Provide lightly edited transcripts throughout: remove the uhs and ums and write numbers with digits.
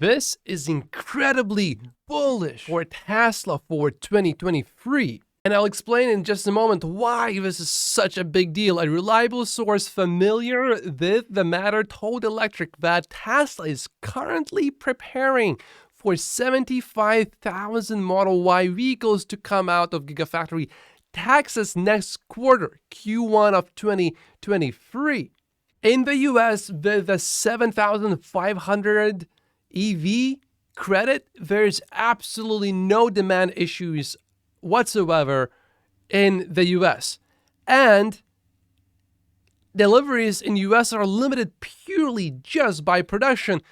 This is incredibly bullish for Tesla for 2023. And I'll explain in just a moment why this is such a big deal. A reliable source familiar with the matter told Electric that Tesla is currently preparing for 75,000 Model Y vehicles to come out of Gigafactory Texas next quarter, Q1 of 2023. In the US, with the 7,500 EV credit, there's absolutely no demand issues whatsoever in the US. And deliveries in US are limited purely just by production.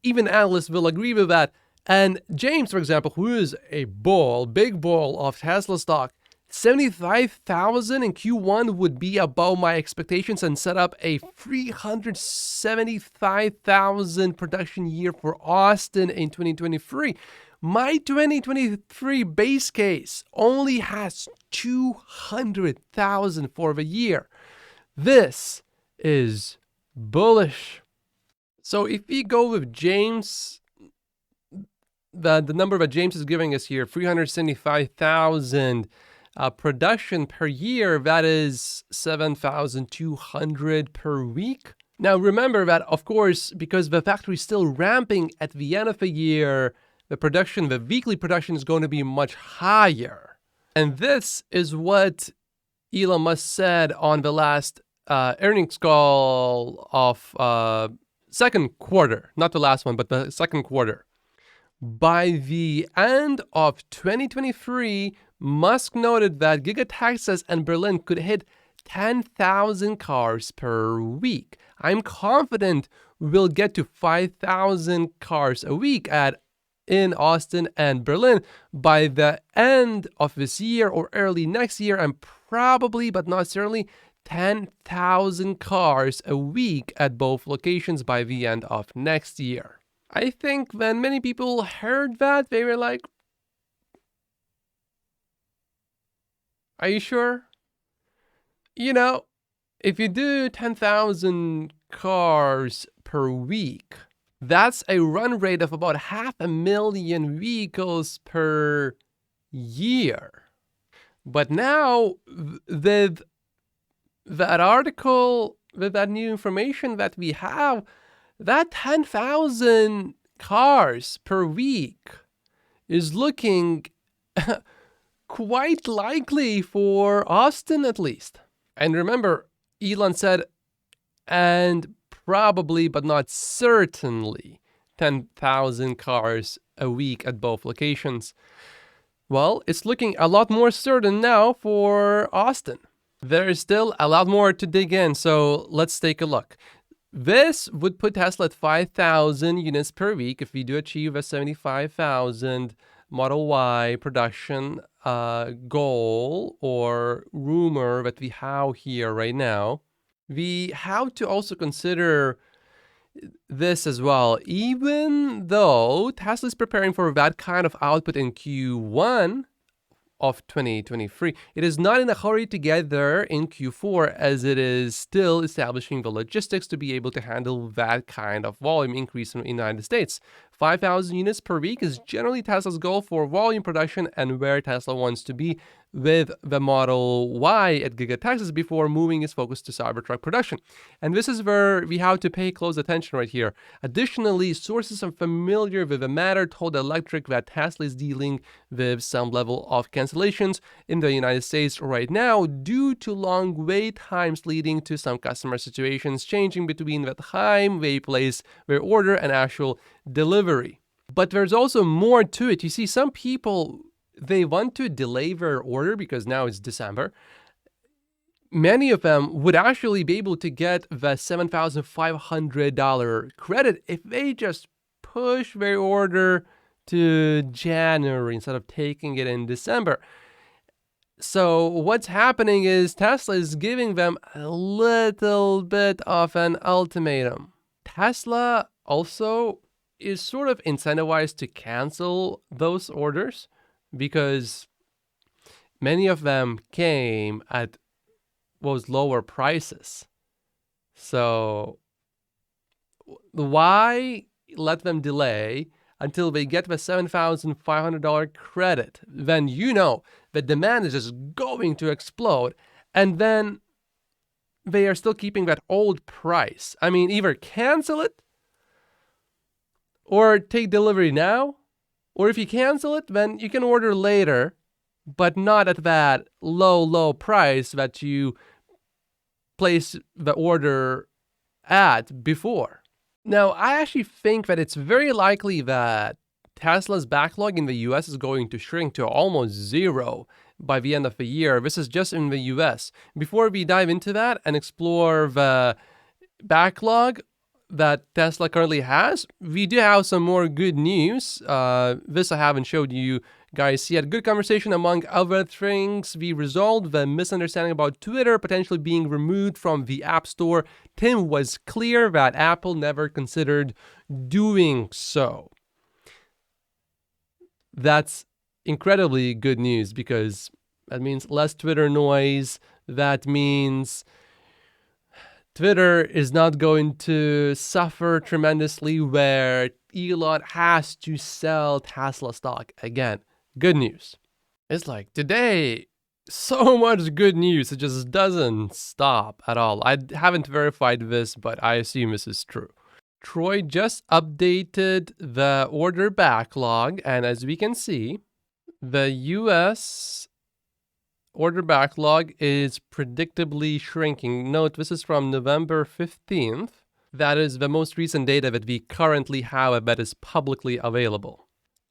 Even analysts will agree with that. And James, for example, who is a big bull of Tesla stock, 75,000 in Q1 would be above my expectations and set up a 375,000 production year for Austin in 2023. My 2023 base case only has 200,000 for the year. This is bullish. So if we go with James, the number that James is giving us here, 375,000 production per year, that is 7,200 per week. Now remember that, of course, because the factory is still ramping at the end of the year, the weekly production is going to be much higher. And this is what Elon Musk said on the last earnings call of second quarter, not the last one, but the second quarter. By the end of 2023, Musk noted that Texas and Berlin could hit 10,000 cars per week. I'm confident we'll get to 5,000 cars a week in Austin and Berlin by the end of this year or early next year, and probably, but not certainly, 10,000 cars a week at both locations by the end of next year. I think when many people heard that, they were like, are you sure? You know, if you do 10,000 cars per week, that's a run rate of about 500,000 vehicles per year. But now, with that article, with that new information that we have, that 10,000 cars per week is looking quite likely for Austin at least. And remember, Elon said, and probably, but not certainly, 10,000 cars a week at both locations. Well, it's looking a lot more certain now for Austin. There is still a lot more to dig in, so let's take a look. This would put Tesla at 5,000 units per week if we do achieve a 75,000 Model Y production goal or rumor that we have here right now. We have to also consider this as well. Even though Tesla is preparing for that kind of output in Q1 of 2023, it is not in a hurry to get there in Q4, as it is still establishing the logistics to be able to handle that kind of volume increase in the United States. 5,000 units per week is generally Tesla's goal for volume production and where Tesla wants to be with the Model Y at Texas before moving its focus to Cybertruck production. And this is where we have to pay close attention right here. Additionally, sources are familiar with the matter told Electric that Tesla is dealing with some level of cancellations in the United States right now due to long wait times leading to some customer situations changing between the time they place their order and actual delivery. But there's also more to it. You see, some people, they want to delay their order because now it's December. Many of them would actually be able to get the $7,500 credit if they just push their order to January instead of taking it in December. So what's happening is Tesla is giving them a little bit of an ultimatum. Tesla also is sort of incentivized to cancel those orders because many of them came at those lower prices. So why let them delay until they get the $7,500 credit, then you know the demand is just going to explode. And then they are still keeping that old price. I mean, either cancel it or take delivery now. Or if you cancel it, then you can order later, but not at that low price that you place the order at before. Now, I actually think that it's very likely that Tesla's backlog in the US is going to shrink to almost zero by the end of the year. This is just in the US. Before we dive into that and explore the backlog that Tesla currently has, we do have some more good news. This I haven't showed you guys yet. Good conversation among other things. We resolved the misunderstanding about Twitter potentially being removed from the App Store. Tim was clear that Apple never considered doing so. That's incredibly good news because that means less Twitter noise. That means Twitter is not going to suffer tremendously where Elon has to sell Tesla stock again. Good news. It's like today, so much good news. It just doesn't stop at all. I haven't verified this, but I assume this is true. Troy just updated the order backlog, and as we can see, the US order backlog is predictably shrinking. Note, this is from November 15th. That is the most recent data that we currently have that is publicly available.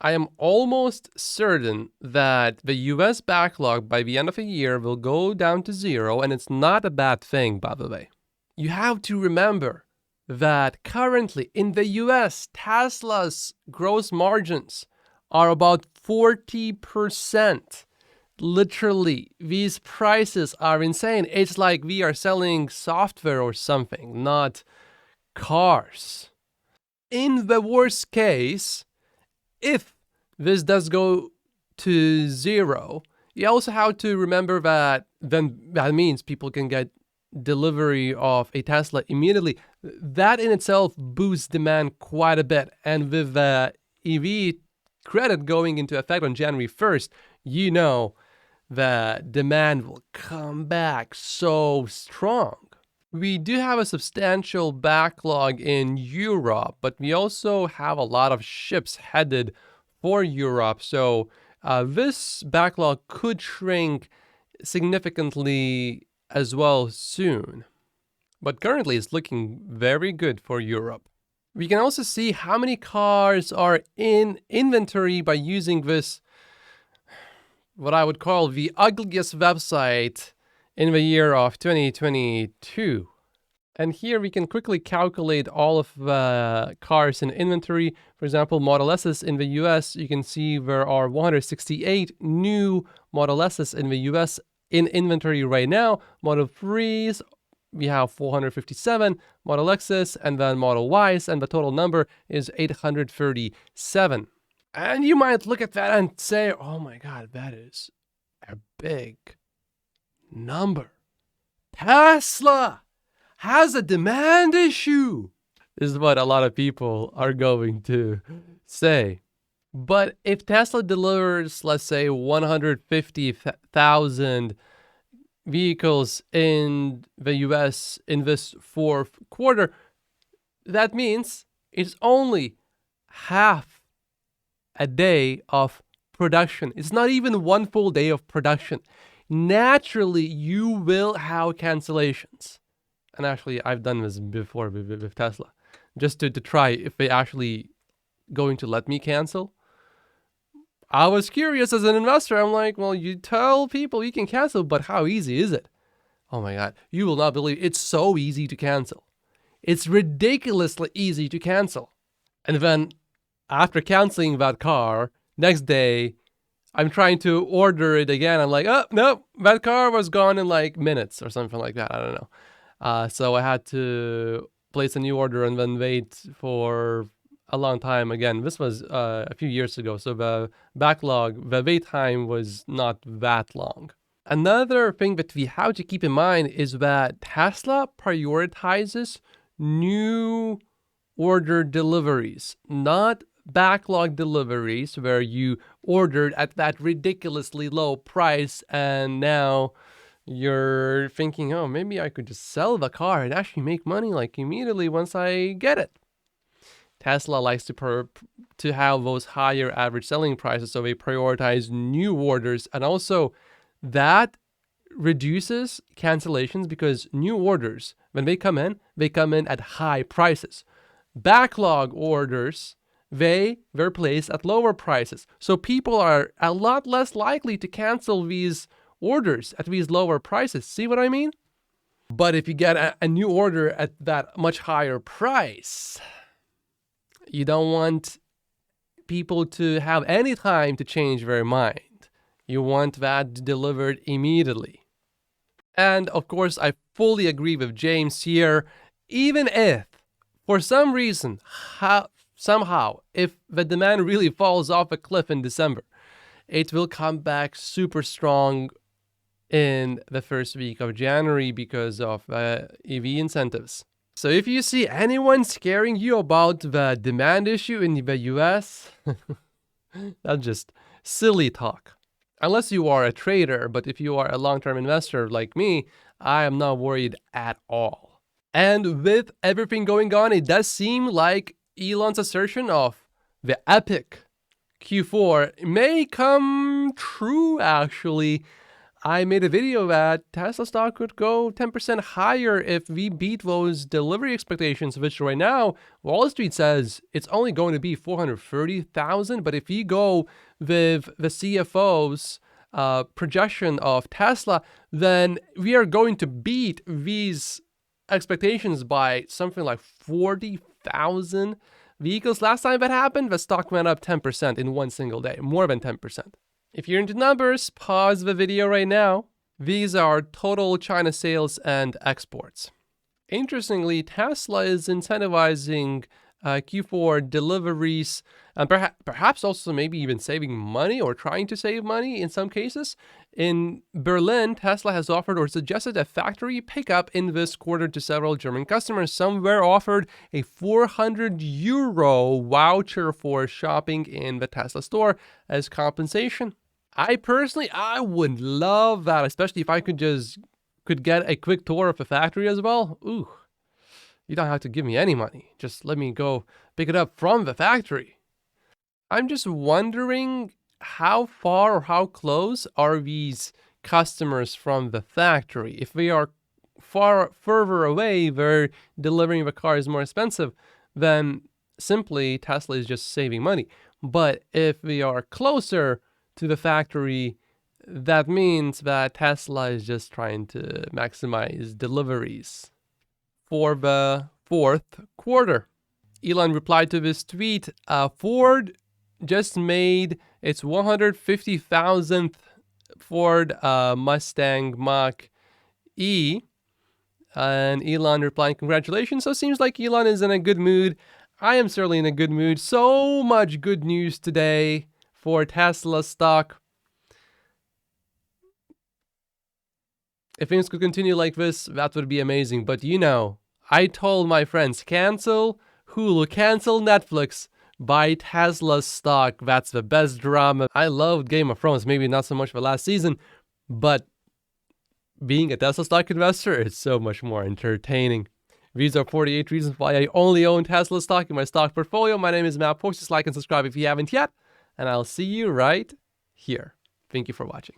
I am almost certain that the US backlog by the end of the year will go down to zero, and it's not a bad thing, by the way. You have to remember that currently in the US, Tesla's gross margins are about 40%. Literally, these prices are insane. It's like we are selling software or something, not cars. In the worst case, if this does go to zero, you also have to remember that then that means people can get delivery of a Tesla immediately. That in itself boosts demand quite a bit. And with the EV credit going into effect on January 1st, you know the demand will come back so strong. We do have a substantial backlog in Europe, but we also have a lot of ships headed for Europe. So this backlog could shrink significantly as well soon. But currently it's looking very good for Europe. We can also see how many cars are in inventory by using this, what I would call the ugliest website in the year of 2022. And here we can quickly calculate all of the cars in inventory. For example, Model S's in the US, you can see there are 168 new Model S's in the US in inventory right now. Model 3s, we have 457, Model X's, and then Model Y's, and the total number is 837. And you might look at that and say, oh my God, that is a big number. Tesla has a demand issue. This is what a lot of people are going to say. But if Tesla delivers, let's say, 150,000 vehicles in the US in this fourth quarter, that means it's only half a day of production. It's not even one full day of production. Naturally, you will have cancellations. And actually, I've done this before with Tesla, just to try if they actually going to let me cancel. I was curious as an investor. I'm like, well, you tell people you can cancel, but how easy is it? Oh my God, you will not believe it's so easy to cancel. It's ridiculously easy to cancel. And then after canceling that car, next day, I'm trying to order it again. I'm like, oh, no, that car was gone in like minutes or something like that. I don't know. So I had to place a new order and then wait for a long time again. This was a few years ago. So the backlog, the wait time was not that long. Another thing that we have to keep in mind is that Tesla prioritizes new order deliveries, not backlog deliveries where you ordered at that ridiculously low price and now you're thinking, oh, maybe I could just sell the car and actually make money like immediately once I get it. Tesla likes to have those higher average selling prices, so they prioritize new orders, and also that reduces cancellations because new orders, when they come in at high prices. Backlog orders, they're placed at lower prices. So people are a lot less likely to cancel these orders at these lower prices. See what I mean? But if you get a new order at that much higher price, you don't want people to have any time to change their mind. You want that delivered immediately. And of course, I fully agree with James here. Even if, for some reason, somehow, if the demand really falls off a cliff in December, it will come back super strong in the first week of January because of EV incentives. So if you see anyone scaring you about the demand issue in the US, that's just silly talk. Unless you are a trader, but if you are a long-term investor like me, I am not worried at all. And with everything going on, it does seem like Elon's assertion of the epic Q4 may come true, actually. I made a video that Tesla stock could go 10% higher if we beat those delivery expectations, which right now, Wall Street says it's only going to be 430,000. But if we go with the CFO's projection of Tesla, then we are going to beat these expectations by something like 40,000 vehicles. Last time that happened, the stock went up 10% in one single day, more than 10%. If you're into numbers, pause the video right now. These are total China sales and exports. Interestingly, Tesla is incentivizing Q4 deliveries and perhaps also maybe even saving money or trying to save money in some cases. In Berlin, Tesla has offered or suggested a factory pickup in this quarter to several German customers. Some were offered a 400 euro voucher for shopping in the Tesla store as compensation. I would love that, especially if I could get a quick tour of the factory as well. Ooh, you don't have to give me any money. Just let me go pick it up from the factory. I'm just wondering how far or how close are these customers from the factory? If we are further away, where delivering the car is more expensive, then simply Tesla is just saving money. But if we are closer to the factory, that means that Tesla is just trying to maximize deliveries for the fourth quarter. Elon replied to this tweet, Ford just made its 150,000th Ford Mustang Mach-E. And Elon replying, congratulations. So it seems like Elon is in a good mood. I am certainly in a good mood. So much good news today for Tesla stock. If things could continue like this, that would be amazing. But you know, I told my friends, cancel Hulu, cancel Netflix, buy Tesla stock. That's the best drama. I loved Game of Thrones, maybe not so much for last season, but being a Tesla stock investor is so much more entertaining. These are 48 reasons why I only own Tesla stock in my stock portfolio. My name is Matt. Just like and subscribe if you haven't yet, and I'll see you right here. Thank you for watching.